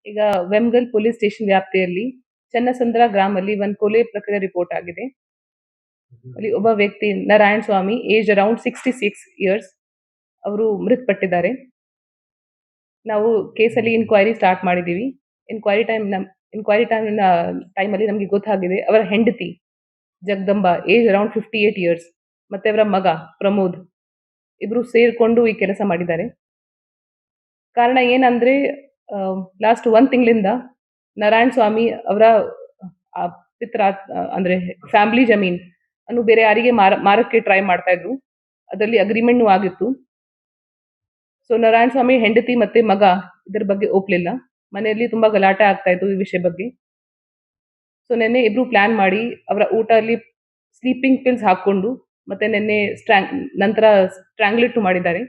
ಈಗ ವೆಮ್ಗಲ್ police station ವ್ಯಾಪ್ತಿಯಲ್ಲಿ ಚನ್ನಸಂದ್ರ ಗ್ರಾಮಲ್ಲಿ ಒಂದು ಕೊಲೆ ಪ್ರಕರಣ ರಿಪೋರ್ಟ್ ಆಗಿದೆ. ಅಲ್ಲಿ ಒಬ್ಬ ವ್ಯಕ್ತಿ Narayan Swamy age around 66 years ಅವರು ಮೃತಪಟ್ಟಿದ್ದಾರೆ. ನಾವು ಕೇಸಲ್ಲಿ ಇನ್ಕ್ವೈರಿ ಸ್ಟಾರ್ಟ್ ಮಾಡಿದ್ದೀವಿ. ಇನ್ಕ್ವೈರಿ ಟೈಮಲ್ಲಿ ನಮಗೆ ಗೊತ್ತಾಗಿದೆ ಅವರ ಹೆಂಡತಿ ಜಗದಂಬ ಏಜ್ ಅರೌಂಡ್ 58 ಇಯರ್ಸ್ ಮತ್ತೆ ಅವರ ಮಗ ಪ್ರಮೋದ್ ಇಬ್ರು ಸೇರ್ಕೊಂಡು ಈ ಕೆಲಸ ಮಾಡಿದ್ದಾರೆ. ಕಾರಣ ಏನಂದ್ರೆ ಲಾಸ್ಟ್ 1 ತಿಂಗಳಿಂದ ನಾರಾಯಣ್ ಸ್ವಾಮಿ ಅವರ ಪಿತ್ರ ಅಂದ್ರೆ ಫ್ಯಾಮಿಲಿ ಜಮೀನ್ ಅನ್ನು ಬೇರೆ ಯಾರಿಗೆ ಮಾರಕ್ಕೆ ಟ್ರೈ ಮಾಡ್ತಾ ಇದ್ರು. ಅದರಲ್ಲಿ ಅಗ್ರಿಮೆಂಟ್ ಆಗಿತ್ತು. ಸೊ ನಾರಾಯಣ್ ಸ್ವಾಮಿ ಹೆಂಡತಿ ಮತ್ತೆ ಮಗ ಇದರ ಬಗ್ಗೆ ಒಪ್ಲಿಲ್ಲ. ಮನೆಯಲ್ಲಿ ತುಂಬಾ ಗಲಾಟೆ ಆಗ್ತಾ ಇತ್ತು ಈ ವಿಷಯ ಬಗ್ಗೆ. ಸೊ ನೆನ್ನೆ ಇಬ್ರು ಪ್ಲಾನ್ ಮಾಡಿ ಅವರ ಊಟ ಅಲ್ಲಿ ಸ್ಲೀಪಿಂಗ್ ಪಿಲ್ಸ್ ಹಾಕೊಂಡು ಮತ್ತೆ ನೆನ್ನೆ ನಂತರ ಸ್ಟ್ರಾಂಗ್ಲೇಟ್ ಮಾಡಿದ್ದಾರೆ.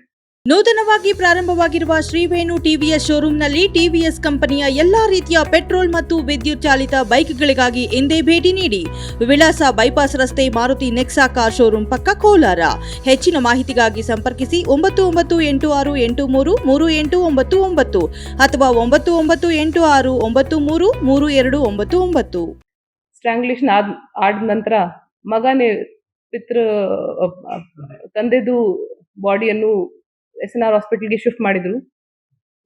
ನೂತನವಾಗಿ ಪ್ರಾರಂಭವಾಗಿರುವ ಶ್ರೀವೇಣು ಟಿವಿಎಸ್ ಶೋರೂಮ್ನಲ್ಲಿ ಟಿವಿಎಸ್ ಕಂಪನಿಯ ಎಲ್ಲಾ ರೀತಿಯ ಪೆಟ್ರೋಲ್ ಮತ್ತು ವಿದ್ಯುತ್ ಚಾಲಿತ ಬೈಕ್ಗಳಿಗಾಗಿ ಎಂದೇ ಭೇಟಿ ನೀಡಿ. ವಿಳಾಸ ಬೈಪಾಸ್ ರಸ್ತೆ, ಮಾರುತಿ ನೆಕ್ಸಾ ಕಾರ್ ಶೋರೂಮ್ ಪಕ್ಕ, ಕೋಲಾರ. ಹೆಚ್ಚಿನ ಮಾಹಿತಿಗಾಗಿ ಸಂಪರ್ಕಿಸಿ 9986833899 ಅಥವಾ 9986933299. ಸ್ಟ್ರಾಂಗ್ಯುಲೇಷನ್ ಆದ ನಂತರ ಮಗನೇ ತಂದೆದು ಬಾಡಿಯನ್ನು SNR ಹಾಸ್ಪಿಟಲ್ಗೆ ಶಿಫ್ಟ್ ಮಾಡಿದ್ರು.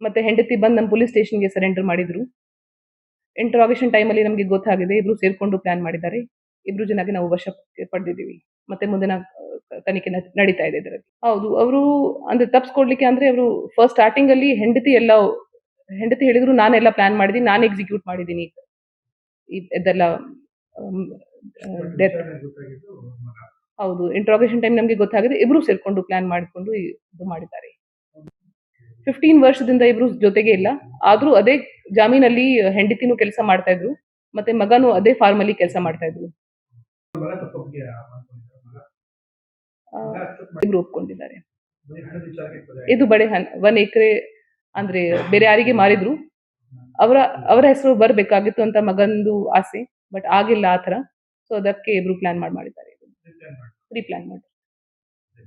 ಮತ್ತೆ ಹೆಂಡತಿ ಬಂದು ನಮ್ಮ ಪೊಲೀಸ್ ಸ್ಟೇಷನ್ಗೆ ಸರೆಂಡರ್ ಮಾಡಿದ್ರು. ಇಂಟ್ರಾಗೇಷನ್ ಟೈಮಲ್ಲಿ ನಮಗೆ ಗೊತ್ತಾಗಿದೆ ಇಬ್ರು ಸೇರ್ಕೊಂಡು ಪ್ಲಾನ್ ಮಾಡಿದ್ದಾರೆ. ಇಬ್ರು ಜನಕ್ಕೆ ನಾವು ವಶಕ್ಕೆ ಪಡೆದಿದ್ದೀವಿ. ಮತ್ತೆ ಮುಂದಿನ ತನಿಖೆ ನಡೀತಾ ಇದೆ ಇದರಲ್ಲಿ. ಹೌದು, ಅವರು ಅಂದ್ರೆ ತಪ್ಪಿಸ್ಕೊಡ್ಲಿಕ್ಕೆ ಅಂದ್ರೆ ಅವರು ಫಸ್ಟ್ ಸ್ಟಾರ್ಟಿಂಗ್ ಅಲ್ಲಿ ಹೆಂಡತಿ ಹೇಳಿದ್ರು ನಾನೆಲ್ಲ ಪ್ಲಾನ್ ಮಾಡಿದ್ದೀನಿ, ನಾನು ಎಕ್ಸಿಕ್ಯೂಟ್ ಮಾಡಿದ್ದೀನಿ ಇದೆಲ್ಲ ಡೆತ್. ಹೌದು, ಇಂಟ್ರಾಗೇಷನ್ ಟೈಮ್ ನಮಗೆ ಗೊತ್ತಾಗಿದೆ ಇಬ್ರು ಸೇರ್ಕೊಂಡು ಪ್ಲಾನ್ ಮಾಡಿಕೊಂಡು ಇದು ಮಾಡಿದ್ದಾರೆ. 15 ವರ್ಷದಿಂದ ಇಬ್ರು ಜೊತೆಗೆ ಇಲ್ಲ, ಆದ್ರೂ ಅದೇ ಜಾಮೀನಲ್ಲಿ ಹೆಂಡತಿನೂ ಕೆಲಸ ಮಾಡ್ತಾ ಇದ್ರು ಮತ್ತೆ ಮಗನೂ ಅದೇ ಫಾರ್ಮ್ ಅಲ್ಲಿ ಕೆಲಸ ಮಾಡ್ತಾ ಇದ್ರು. ಇಬ್ರು ಒಪ್ಕೊಂಡಿದ್ದಾರೆ. ಇದು ಬಡೆ 1 ಎಕರೆ ಅಂದ್ರೆ ಬೇರೆ ಯಾರಿಗೆ ಮಾರಿದ್ರು. ಅವರ ಹೆಸರು ಬರ್ಬೇಕಾಗಿತ್ತು ಅಂತ ಮಗಂದು ಆಸೆ, ಬಟ್ ಆಗಿಲ್ಲ ಆತರ. ಸೊ ಅದಕ್ಕೆ ಇಬ್ರು ಪ್ಲಾನ್ ಮಾಡಿದ್ದಾರೆ. ಪ್ರೀ ಪ್ಲಾನ್ ಮಾಡಿ